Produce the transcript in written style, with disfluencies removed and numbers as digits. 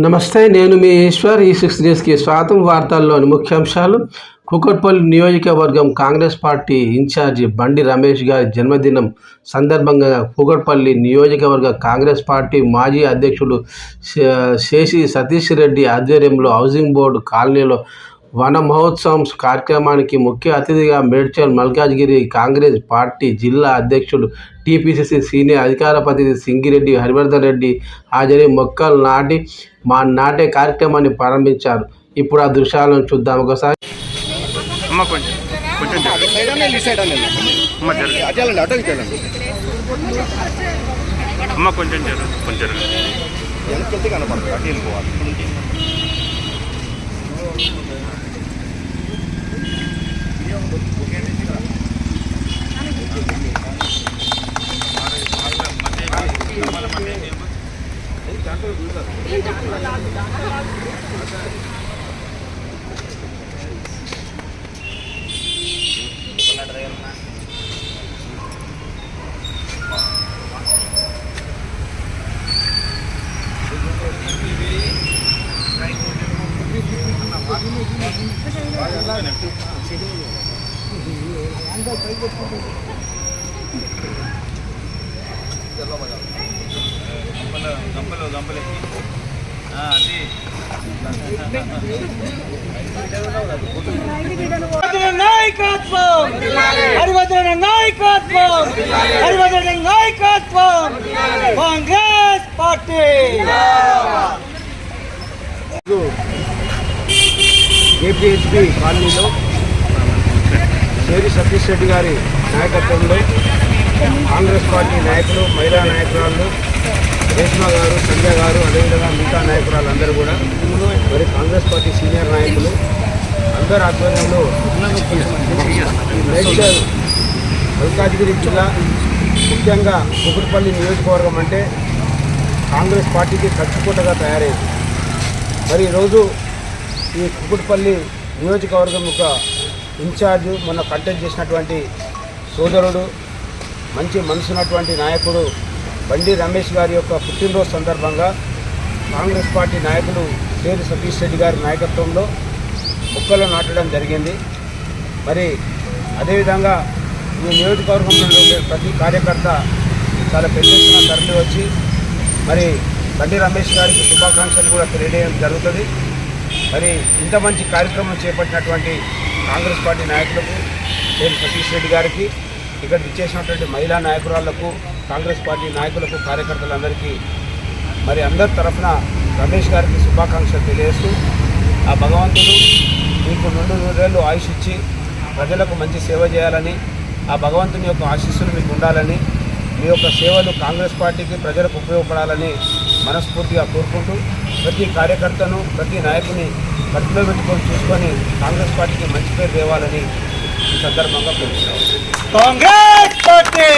నమస్తే, నేను మీ ఈశ్వర్. ఈ6 న్యూస్కి స్వాగతం. వార్తల్లోని ముఖ్యాంశాలు. కూకట్పల్లి నియోజకవర్గం కాంగ్రెస్ పార్టీ ఇన్ఛార్జి బండి రమేష్ గారి జన్మదినం సందర్భంగా కూకట్పల్లి నియోజకవర్గ కాంగ్రెస్ పార్టీ మాజీ అధ్యక్షుడు శేషి సతీష్ రెడ్డి ఆధ్వర్యంలో హౌసింగ్ బోర్డు కాలనీలో వన మహోత్సవం కార్యక్రమానికి ముఖ్య అతిథిగా మేడ్చల్ మల్కాజ్గిరి కాంగ్రెస్ పార్టీ జిల్లా అధ్యక్షుడు టీపీసీసీ సీనియర్ అధికార ప్రతినిధి సింగిరెడ్డి హరివర్ధన్ రెడ్డి హాజరై మొక్కలు నాటే కార్యక్రమాన్ని ప్రారంభించారు. ఇప్పుడు ఆ దృశ్యాలను చూద్దాం ఒకసారి. కాంగ్రెస్ పార్టీ ఏపీహెచ్బి కాలనీలో శేషి సతీష్ రెడ్డి గారి నాయకత్వంలో కాంగ్రెస్ పార్టీ నాయకులు, మహిళా నాయకురాళ్ళు, రేష్మా గారు, సంజయ్ గారు, అదేవిధంగా మిగతా నాయకురాలందరూ కూడా, మరి కాంగ్రెస్ పార్టీ సీనియర్ నాయకులు అందరి ఆధ్వర్యంలో మేడ్చల్ మల్కాజ్గిరి జిల్లా, ముఖ్యంగా కూకట్పల్లి నియోజకవర్గం అంటే కాంగ్రెస్ పార్టీకి ఖర్చుకోటగా తయారైంది. మరి ఈరోజు ఈ కూకట్పల్లి నియోజకవర్గం యొక్క ఇన్ఛార్జు, మొన్న కంటెస్ట్ చేసినటువంటి సోదరుడు, మంచి మనసున్నటువంటి నాయకుడు బండి రమేష్ గారి యొక్క పుట్టినరోజు సందర్భంగా కాంగ్రెస్ పార్టీ నాయకులు శేషి సతీష్ రెడ్డి గారి నాయకత్వంలో మొక్కలు నాటడం జరిగింది. మరి అదేవిధంగా ఈ నియోజకవర్గంలో ప్రతి కార్యకర్త చాలా పెద్ద ఎత్తున తరలి వచ్చి మరి బండి రమేష్ గారికి శుభాకాంక్షలు కూడా తెలియజేయడం జరుగుతుంది. మరి ఇంత మంచి కార్యక్రమం చేపట్టినటువంటి కాంగ్రెస్ పార్టీ నాయకులకు, శేషి సతీష్ రెడ్డి గారికి, ఇక్కడ ఇచ్చేసినటువంటి మహిళా నాయకురాళ్లకు, కాంగ్రెస్ పార్టీ నాయకులకు, కార్యకర్తలందరికీ మరి అందరి తరఫున రమేష్ గారికి శుభాకాంక్షలు తెలియజేస్తూ, ఆ భగవంతుడు మీకు 100 ఆయుష్ ఇచ్చి ప్రజలకు మంచి సేవ చేయాలని, ఆ భగవంతుని యొక్క ఆశీస్సులు మీకు ఉండాలని, మీ యొక్క సేవలు కాంగ్రెస్ పార్టీకి, ప్రజలకు ఉపయోగపడాలని మనస్ఫూర్తిగా కోరుకుంటూ, ప్రతి కార్యకర్తను, ప్రతి నాయకుని కట్టులో పెట్టుకొని చూసుకొని కాంగ్రెస్ పార్టీకి మంచి పేరు తేవాలని ఈ సందర్భంగా కోరుతున్నాను. కాంగ్రెస్ పార్టీ.